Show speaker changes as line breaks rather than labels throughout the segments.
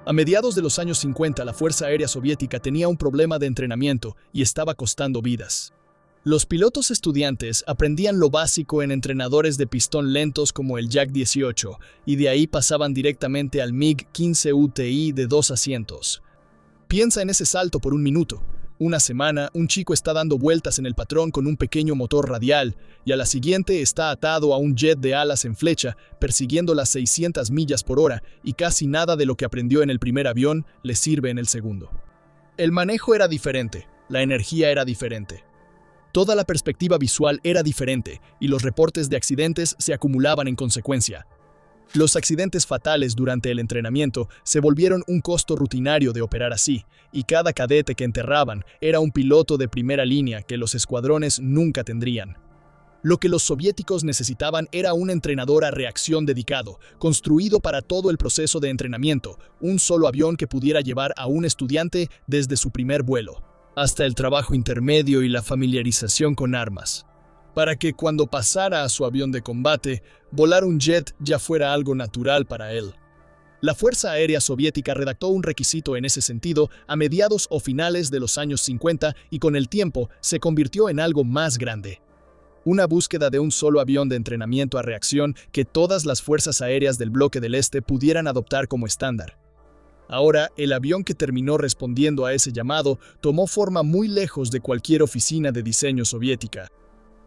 A mediados de los años 50, la Fuerza Aérea Soviética tenía un problema de entrenamiento y estaba costando vidas. Los pilotos estudiantes aprendían lo básico en entrenadores de pistón lentos como el Yak-18 y de ahí pasaban directamente al MiG-15 UTI de 2 asientos. Piensa en ese salto por un minuto. Una semana, un chico está dando vueltas en el patrón con un pequeño motor radial y a la siguiente está atado a un jet de alas en flecha, persiguiendo las 600 millas por hora y casi nada de lo que aprendió en el primer avión le sirve en el segundo. El manejo era diferente, la energía era diferente. Toda la perspectiva visual era diferente y los reportes de accidentes se acumulaban en consecuencia. Los accidentes fatales durante el entrenamiento se volvieron un costo rutinario de operar así, y cada cadete que enterraban era un piloto de primera línea que los escuadrones nunca tendrían. Lo que los soviéticos necesitaban era un entrenador a reacción dedicado, construido para todo el proceso de entrenamiento, un solo avión que pudiera llevar a un estudiante desde su primer vuelo, hasta el trabajo intermedio y la familiarización con armas, para que cuando pasara a su avión de combate, volar un jet ya fuera algo natural para él. La Fuerza Aérea Soviética redactó un requisito en ese sentido a mediados o finales de los años 50 y con el tiempo se convirtió en algo más grande. Una búsqueda de un solo avión de entrenamiento a reacción que todas las fuerzas aéreas del bloque del Este pudieran adoptar como estándar. Ahora, el avión que terminó respondiendo a ese llamado tomó forma muy lejos de cualquier oficina de diseño soviética.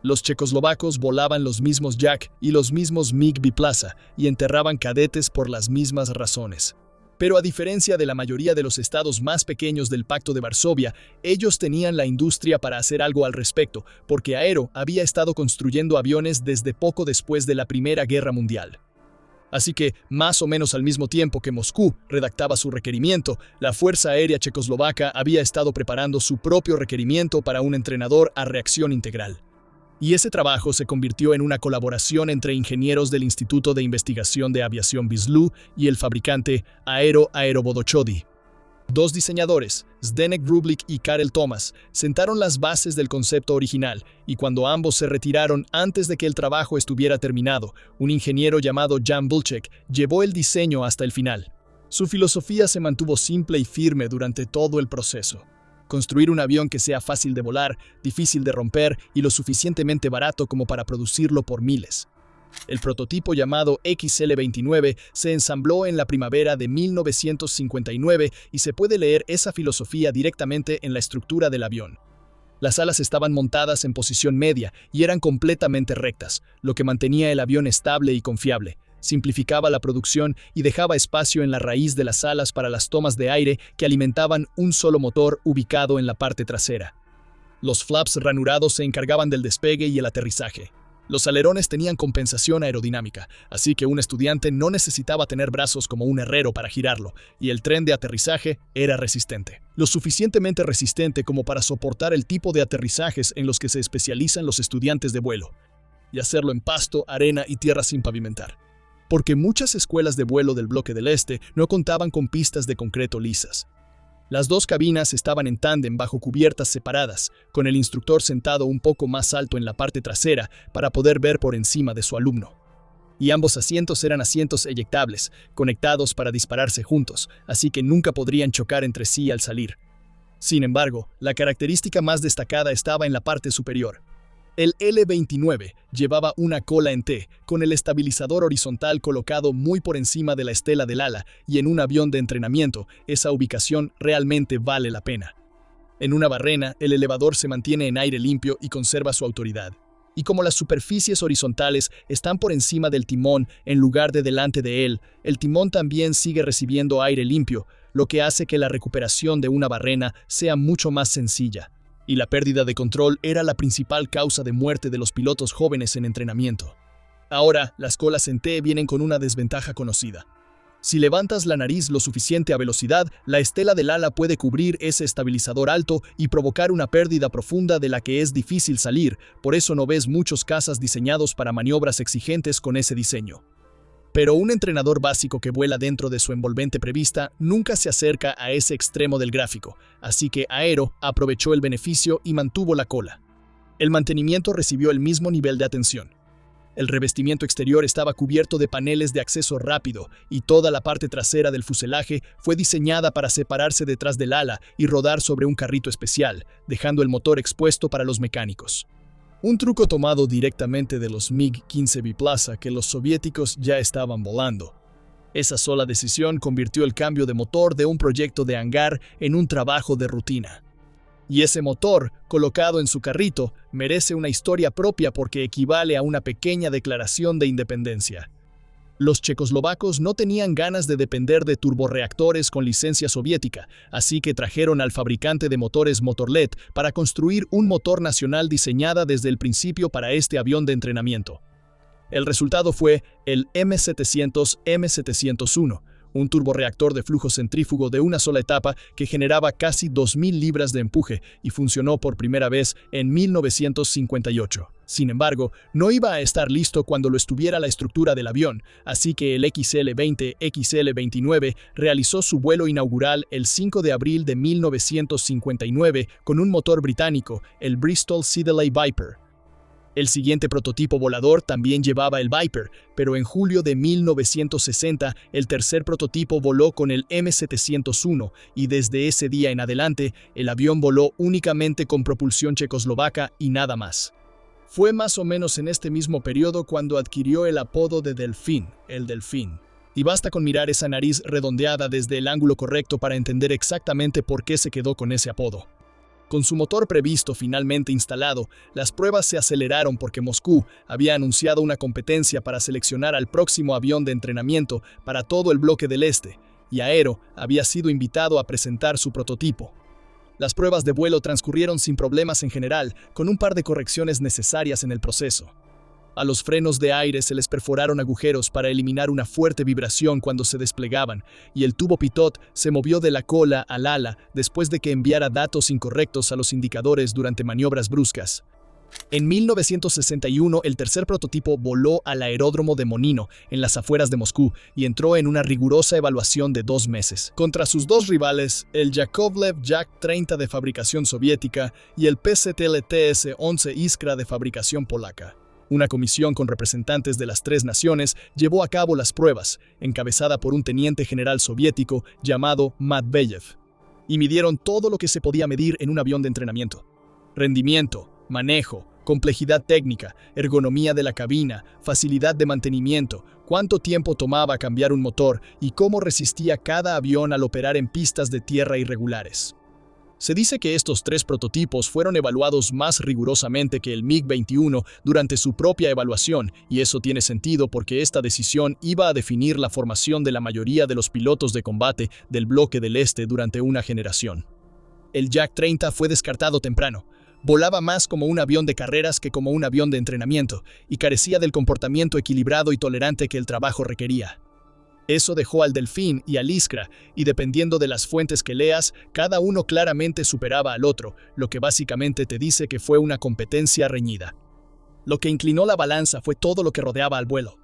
Los checoslovacos volaban los mismos Yak y los mismos MiG biplaza y enterraban cadetes por las mismas razones. Pero a diferencia de la mayoría de los estados más pequeños del Pacto de Varsovia, ellos tenían la industria para hacer algo al respecto, porque Aero había estado construyendo aviones desde poco después de la Primera Guerra Mundial. Así que, más o menos al mismo tiempo que Moscú redactaba su requerimiento, la Fuerza Aérea Checoslovaca había estado preparando su propio requerimiento para un entrenador a reacción integral. Y ese trabajo se convirtió en una colaboración entre ingenieros del Instituto de Investigación de Aviación Vyazloo y el fabricante Aerovodochody. Dos diseñadores, Zdeněk Rublik y Karel Thomas, sentaron las bases del concepto original, y cuando ambos se retiraron antes de que el trabajo estuviera terminado, un ingeniero llamado Jan Bulček llevó el diseño hasta el final. Su filosofía se mantuvo simple y firme durante todo el proceso. Construir un avión que sea fácil de volar, difícil de romper y lo suficientemente barato como para producirlo por miles. El prototipo llamado XL-29 se ensambló en la primavera de 1959 y se puede leer esa filosofía directamente en la estructura del avión. Las alas estaban montadas en posición media y eran completamente rectas, lo que mantenía el avión estable y confiable. Simplificaba la producción y dejaba espacio en la raíz de las alas para las tomas de aire que alimentaban un solo motor ubicado en la parte trasera. Los flaps ranurados se encargaban del despegue y el aterrizaje. Los alerones tenían compensación aerodinámica, así que un estudiante no necesitaba tener brazos como un herrero para girarlo, y el tren de aterrizaje era resistente. Lo suficientemente resistente como para soportar el tipo de aterrizajes en los que se especializan los estudiantes de vuelo, y hacerlo en pasto, arena y tierra sin pavimentar. Porque muchas escuelas de vuelo del bloque del Este no contaban con pistas de concreto lisas. Las dos cabinas estaban en tándem bajo cubiertas separadas, con el instructor sentado un poco más alto en la parte trasera para poder ver por encima de su alumno. Y ambos asientos eran asientos eyectables, conectados para dispararse juntos, así que nunca podrían chocar entre sí al salir. Sin embargo, la característica más destacada estaba en la parte superior. El L-29 llevaba una cola en T, con el estabilizador horizontal colocado muy por encima de la estela del ala, y en un avión de entrenamiento, esa ubicación realmente vale la pena. En una barrena, el elevador se mantiene en aire limpio y conserva su autoridad. Y como las superficies horizontales están por encima del timón en lugar de delante de él, el timón también sigue recibiendo aire limpio, lo que hace que la recuperación de una barrena sea mucho más sencilla. Y la pérdida de control era la principal causa de muerte de los pilotos jóvenes en entrenamiento. Ahora, las colas en T vienen con una desventaja conocida. Si levantas la nariz lo suficiente a velocidad, la estela del ala puede cubrir ese estabilizador alto y provocar una pérdida profunda de la que es difícil salir, por eso no ves muchos cazas diseñados para maniobras exigentes con ese diseño. Pero un entrenador básico que vuela dentro de su envolvente prevista nunca se acerca a ese extremo del gráfico, así que Aero aprovechó el beneficio y mantuvo la cola. El mantenimiento recibió el mismo nivel de atención. El revestimiento exterior estaba cubierto de paneles de acceso rápido y toda la parte trasera del fuselaje fue diseñada para separarse detrás del ala y rodar sobre un carrito especial, dejando el motor expuesto para los mecánicos. Un truco tomado directamente de los MiG-15 biplaza que los soviéticos ya estaban volando. Esa sola decisión convirtió el cambio de motor de un proyecto de hangar en un trabajo de rutina. Y ese motor, colocado en su carrito, merece una historia propia porque equivale a una pequeña declaración de independencia. Los checoslovacos no tenían ganas de depender de turborreactores con licencia soviética, así que trajeron al fabricante de motores Motorlet para construir un motor nacional diseñada desde el principio para este avión de entrenamiento. El resultado fue el M700-M701, un turborreactor de flujo centrífugo de una sola etapa que generaba casi 2.000 libras de empuje y funcionó por primera vez en 1958. Sin embargo, no iba a estar listo cuando lo estuviera la estructura del avión, así que el XL-20-XL-29 realizó su vuelo inaugural el 5 de abril de 1959 con un motor británico, el Bristol Siddeley Viper. El siguiente prototipo volador también llevaba el Viper, pero en julio de 1960 el tercer prototipo voló con el M701 y desde ese día en adelante el avión voló únicamente con propulsión checoslovaca y nada más. Fue más o menos en este mismo periodo cuando adquirió el apodo de Delfín, el Delfín. Y basta con mirar esa nariz redondeada desde el ángulo correcto para entender exactamente por qué se quedó con ese apodo. Con su motor previsto finalmente instalado, las pruebas se aceleraron porque Moscú había anunciado una competencia para seleccionar al próximo avión de entrenamiento para todo el bloque del este, y Aero había sido invitado a presentar su prototipo. Las pruebas de vuelo transcurrieron sin problemas en general, con un par de correcciones necesarias en el proceso. A los frenos de aire se les perforaron agujeros para eliminar una fuerte vibración cuando se desplegaban, y el tubo pitot se movió de la cola al ala después de que enviara datos incorrectos a los indicadores durante maniobras bruscas. En 1961, el tercer prototipo voló al aeródromo de Monino, en las afueras de Moscú, y entró en una rigurosa evaluación de 2 meses. Contra sus dos rivales, el Yakovlev Jak-30 de fabricación soviética y el PZL-TS-11 Iskra de fabricación polaca. Una comisión con representantes de las 3 naciones llevó a cabo las pruebas, encabezada por un teniente general soviético llamado Matveyev, y midieron todo lo que se podía medir en un avión de entrenamiento. Rendimiento, manejo, complejidad técnica, ergonomía de la cabina, facilidad de mantenimiento, cuánto tiempo tomaba cambiar un motor y cómo resistía cada avión al operar en pistas de tierra irregulares. Se dice que estos 3 prototipos fueron evaluados más rigurosamente que el MiG-21 durante su propia evaluación, y eso tiene sentido porque esta decisión iba a definir la formación de la mayoría de los pilotos de combate del bloque del este durante una generación. El Jak-30 fue descartado temprano. Volaba más como un avión de carreras que como un avión de entrenamiento, y carecía del comportamiento equilibrado y tolerante que el trabajo requería. Eso dejó al Delfín y al Iskra, y dependiendo de las fuentes que leas, cada uno claramente superaba al otro, lo que básicamente te dice que fue una competencia reñida. Lo que inclinó la balanza fue todo lo que rodeaba al vuelo.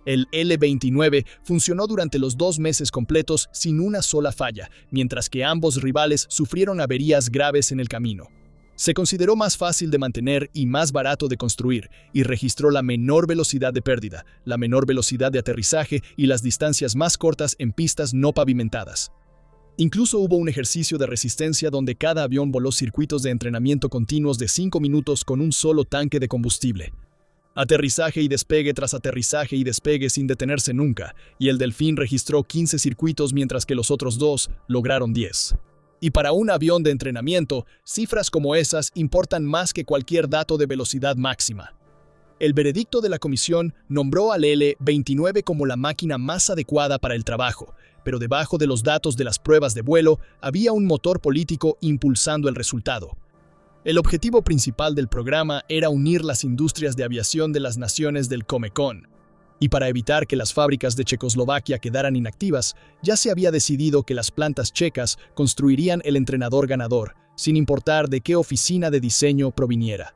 El L-29 funcionó durante los 2 meses completos sin una sola falla, mientras que ambos rivales sufrieron averías graves en el camino. Se consideró más fácil de mantener y más barato de construir, y registró la menor velocidad de pérdida, la menor velocidad de aterrizaje y las distancias más cortas en pistas no pavimentadas. Incluso hubo un ejercicio de resistencia donde cada avión voló circuitos de entrenamiento continuos de 5 minutos con un solo tanque de combustible. Aterrizaje y despegue tras aterrizaje y despegue sin detenerse nunca, y el Delfín registró 15 circuitos mientras que los otros 2 lograron 10. Y para un avión de entrenamiento, cifras como esas importan más que cualquier dato de velocidad máxima. El veredicto de la comisión nombró al L-29 como la máquina más adecuada para el trabajo, pero debajo de los datos de las pruebas de vuelo había un motor político impulsando el resultado. El objetivo principal del programa era unir las industrias de aviación de las naciones del Comecon. Y para evitar que las fábricas de Checoslovaquia quedaran inactivas, ya se había decidido que las plantas checas construirían el entrenador ganador, sin importar de qué oficina de diseño proviniera.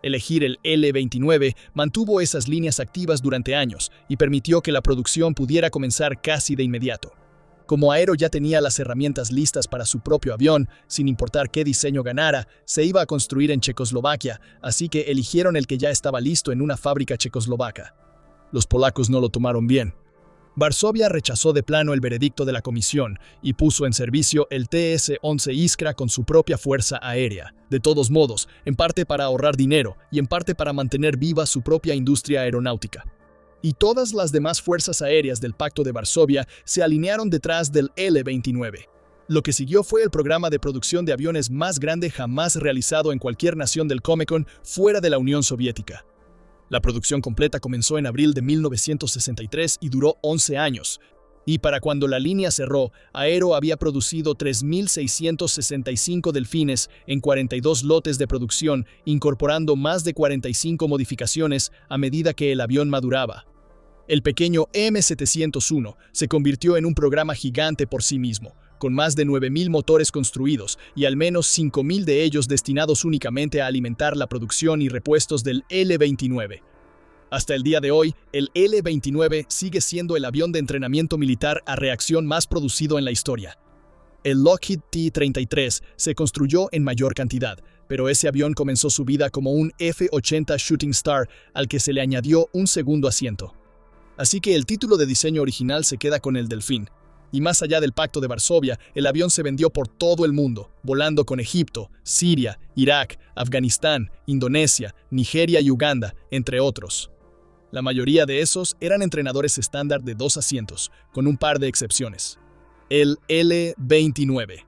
Elegir el L-29 mantuvo esas líneas activas durante años y permitió que la producción pudiera comenzar casi de inmediato. Como Aero ya tenía las herramientas listas para su propio avión, sin importar qué diseño ganara, se iba a construir en Checoslovaquia, así que eligieron el que ya estaba listo en una fábrica checoslovaca. Los polacos no lo tomaron bien. Varsovia rechazó de plano el veredicto de la comisión y puso en servicio el TS-11 Iskra con su propia fuerza aérea. De todos modos, en parte para ahorrar dinero y en parte para mantener viva su propia industria aeronáutica. Y todas las demás fuerzas aéreas del Pacto de Varsovia se alinearon detrás del L-29. Lo que siguió fue el programa de producción de aviones más grande jamás realizado en cualquier nación del Comecon fuera de la Unión Soviética. La producción completa comenzó en abril de 1963 y duró 11 años. Y para cuando la línea cerró, Aero había producido 3.665 delfines en 42 lotes de producción, incorporando más de 45 modificaciones a medida que el avión maduraba. El pequeño M701 se convirtió en un programa gigante por sí mismo, con más de 9.000 motores construidos y al menos 5.000 de ellos destinados únicamente a alimentar la producción y repuestos del L-29. Hasta el día de hoy, el L-29 sigue siendo el avión de entrenamiento militar a reacción más producido en la historia. El Lockheed T-33 se construyó en mayor cantidad, pero ese avión comenzó su vida como un F-80 Shooting Star al que se le añadió un segundo asiento. Así que el título de diseño original se queda con el Delfín. Y más allá del Pacto de Varsovia, el avión se vendió por todo el mundo, volando con Egipto, Siria, Irak, Afganistán, Indonesia, Nigeria y Uganda, entre otros. La mayoría de esos eran entrenadores estándar de 2 asientos, con un par de excepciones. El L-29.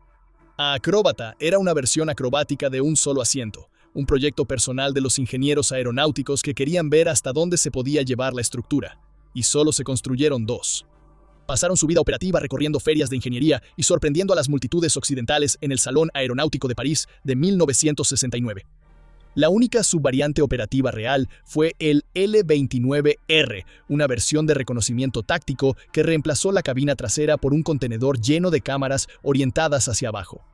Acróbata era una versión acrobática de un solo asiento, un proyecto personal de los ingenieros aeronáuticos que querían ver hasta dónde se podía llevar la estructura, y solo se construyeron 2. Pasaron su vida operativa recorriendo ferias de ingeniería y sorprendiendo a las multitudes occidentales en el Salón Aeronáutico de París de 1969. La única subvariante operativa real fue el L-29R, una versión de reconocimiento táctico que reemplazó la cabina trasera por un contenedor lleno de cámaras orientadas hacia abajo.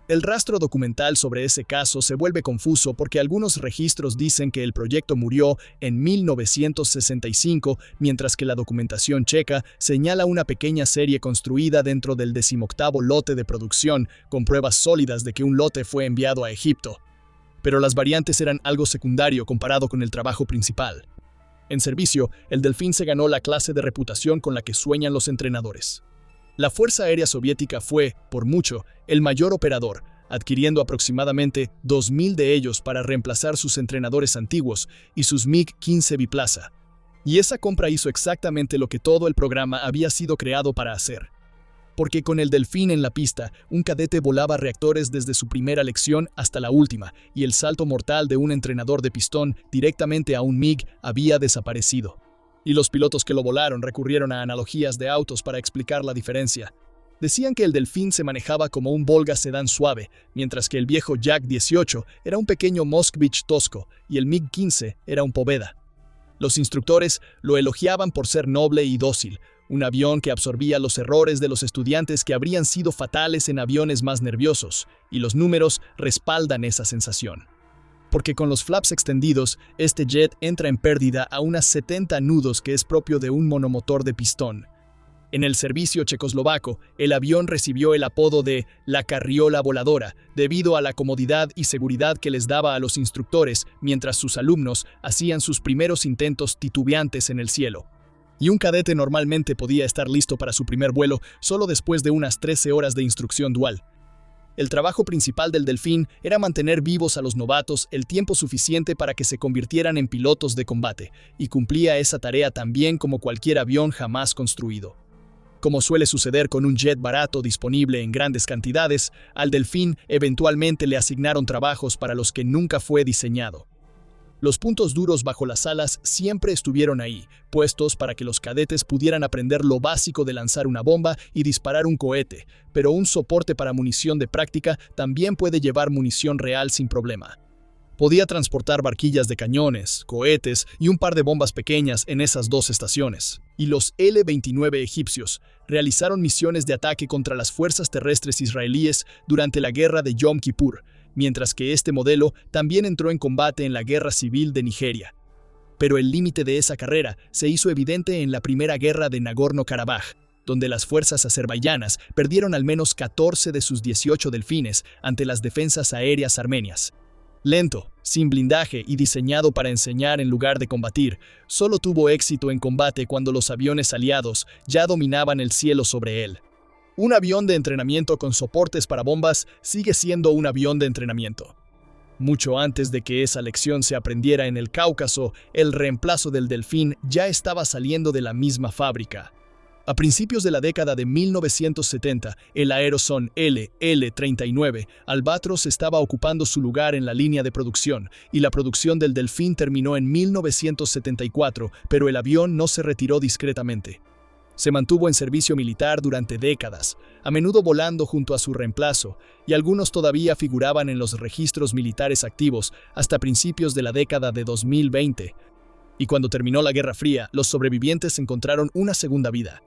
El rastro documental sobre ese caso se vuelve confuso porque algunos registros dicen que el proyecto murió en 1965, mientras que la documentación checa señala una pequeña serie construida dentro del 18º lote de producción, con pruebas sólidas de que un lote fue enviado a Egipto. Pero las variantes eran algo secundario comparado con el trabajo principal. En servicio, el Delfín se ganó la clase de reputación con la que sueñan los entrenadores. La Fuerza Aérea Soviética fue, por mucho, el mayor operador, adquiriendo aproximadamente 2.000 de ellos para reemplazar sus entrenadores antiguos y sus MiG-15 biplaza. Y esa compra hizo exactamente lo que todo el programa había sido creado para hacer. Porque con el Delfín en la pista, un cadete volaba reactores desde su primera lección hasta la última, y el salto mortal de un entrenador de pistón directamente a un MiG había desaparecido. Y los pilotos que lo volaron recurrieron a analogías de autos para explicar la diferencia. Decían que el Delfín se manejaba como un Volga sedán suave, mientras que el viejo Yak-18 era un pequeño Moskvich tosco y el MiG-15 era un Poveda. Los instructores lo elogiaban por ser noble y dócil, un avión que absorbía los errores de los estudiantes que habrían sido fatales en aviones más nerviosos, y los números respaldan esa sensación. Porque con los flaps extendidos, este jet entra en pérdida a unas 70 nudos que es propio de un monomotor de pistón. En el servicio checoslovaco, el avión recibió el apodo de la carriola voladora, debido a la comodidad y seguridad que les daba a los instructores mientras sus alumnos hacían sus primeros intentos titubeantes en el cielo. Y un cadete normalmente podía estar listo para su primer vuelo solo después de unas 13 horas de instrucción dual. El trabajo principal del Delfín era mantener vivos a los novatos el tiempo suficiente para que se convirtieran en pilotos de combate, y cumplía esa tarea tan bien como cualquier avión jamás construido. Como suele suceder con un jet barato disponible en grandes cantidades, al Delfín eventualmente le asignaron trabajos para los que nunca fue diseñado. Los puntos duros bajo las alas siempre estuvieron ahí, puestos para que los cadetes pudieran aprender lo básico de lanzar una bomba y disparar un cohete, pero un soporte para munición de práctica también puede llevar munición real sin problema. Podía transportar barquillas de cañones, cohetes y un par de bombas pequeñas en esas 2 estaciones. Y los L-29 egipcios realizaron misiones de ataque contra las fuerzas terrestres israelíes durante la guerra de Yom Kippur, mientras que este modelo también entró en combate en la Guerra Civil de Nigeria. Pero el límite de esa carrera se hizo evidente en la primera guerra de Nagorno-Karabaj. donde las fuerzas azerbaiyanas perdieron al menos 14 de sus 18 delfines ante las defensas aéreas armenias. Lento, sin blindaje y diseñado para enseñar en lugar de combatir, solo tuvo éxito en combate cuando los aviones aliados ya dominaban el cielo sobre él. Un avión de entrenamiento con soportes para bombas sigue siendo un avión de entrenamiento. Mucho antes de que esa lección se aprendiera en el Cáucaso, el reemplazo del Delfín ya estaba saliendo de la misma fábrica. A principios de la década de 1970, el Aerosonde L-39 Albatros estaba ocupando su lugar en la línea de producción, y la producción del Delfín terminó en 1974, pero el avión no se retiró discretamente. Se mantuvo en servicio militar durante décadas, a menudo volando junto a su reemplazo, y algunos todavía figuraban en los registros militares activos hasta principios de la década de 2020. Y cuando terminó la Guerra Fría, los sobrevivientes encontraron una segunda vida.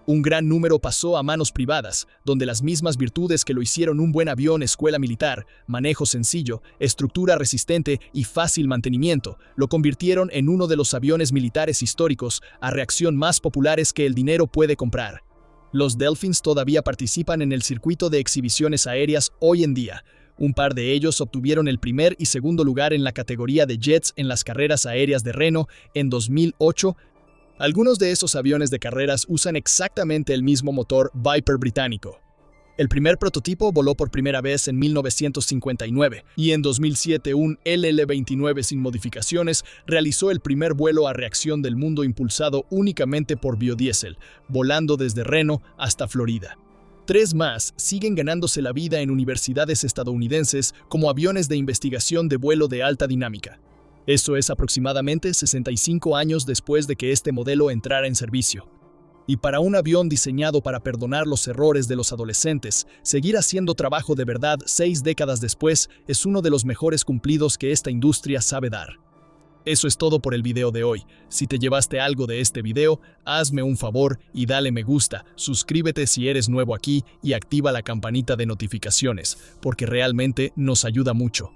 Un gran número pasó a manos privadas, donde las mismas virtudes que lo hicieron un buen avión escuela militar, manejo sencillo, estructura resistente y fácil mantenimiento, lo convirtieron en uno de los aviones militares históricos a reacción más populares que el dinero puede comprar. Los Delfins todavía participan en el circuito de exhibiciones aéreas hoy en día. Un par de ellos obtuvieron el primer y segundo lugar en la categoría de jets en las carreras aéreas de Reno en 2008. Algunos de esos aviones de carreras usan exactamente el mismo motor Viper británico. El primer prototipo voló por primera vez en 1959 y en 2007 un LL-29 sin modificaciones realizó el primer vuelo a reacción del mundo impulsado únicamente por biodiesel, volando desde Reno hasta Florida. 3 más siguen ganándose la vida en universidades estadounidenses como aviones de investigación de vuelo de alta dinámica. Eso es aproximadamente 65 años después de que este modelo entrara en servicio. Y para un avión diseñado para perdonar los errores de los adolescentes, seguir haciendo trabajo de verdad 6 décadas después es uno de los mejores cumplidos que esta industria sabe dar. Eso es todo por el video de hoy. Si te llevaste algo de este video, hazme un favor y dale me gusta, suscríbete si eres nuevo aquí y activa la campanita de notificaciones, porque realmente nos ayuda mucho.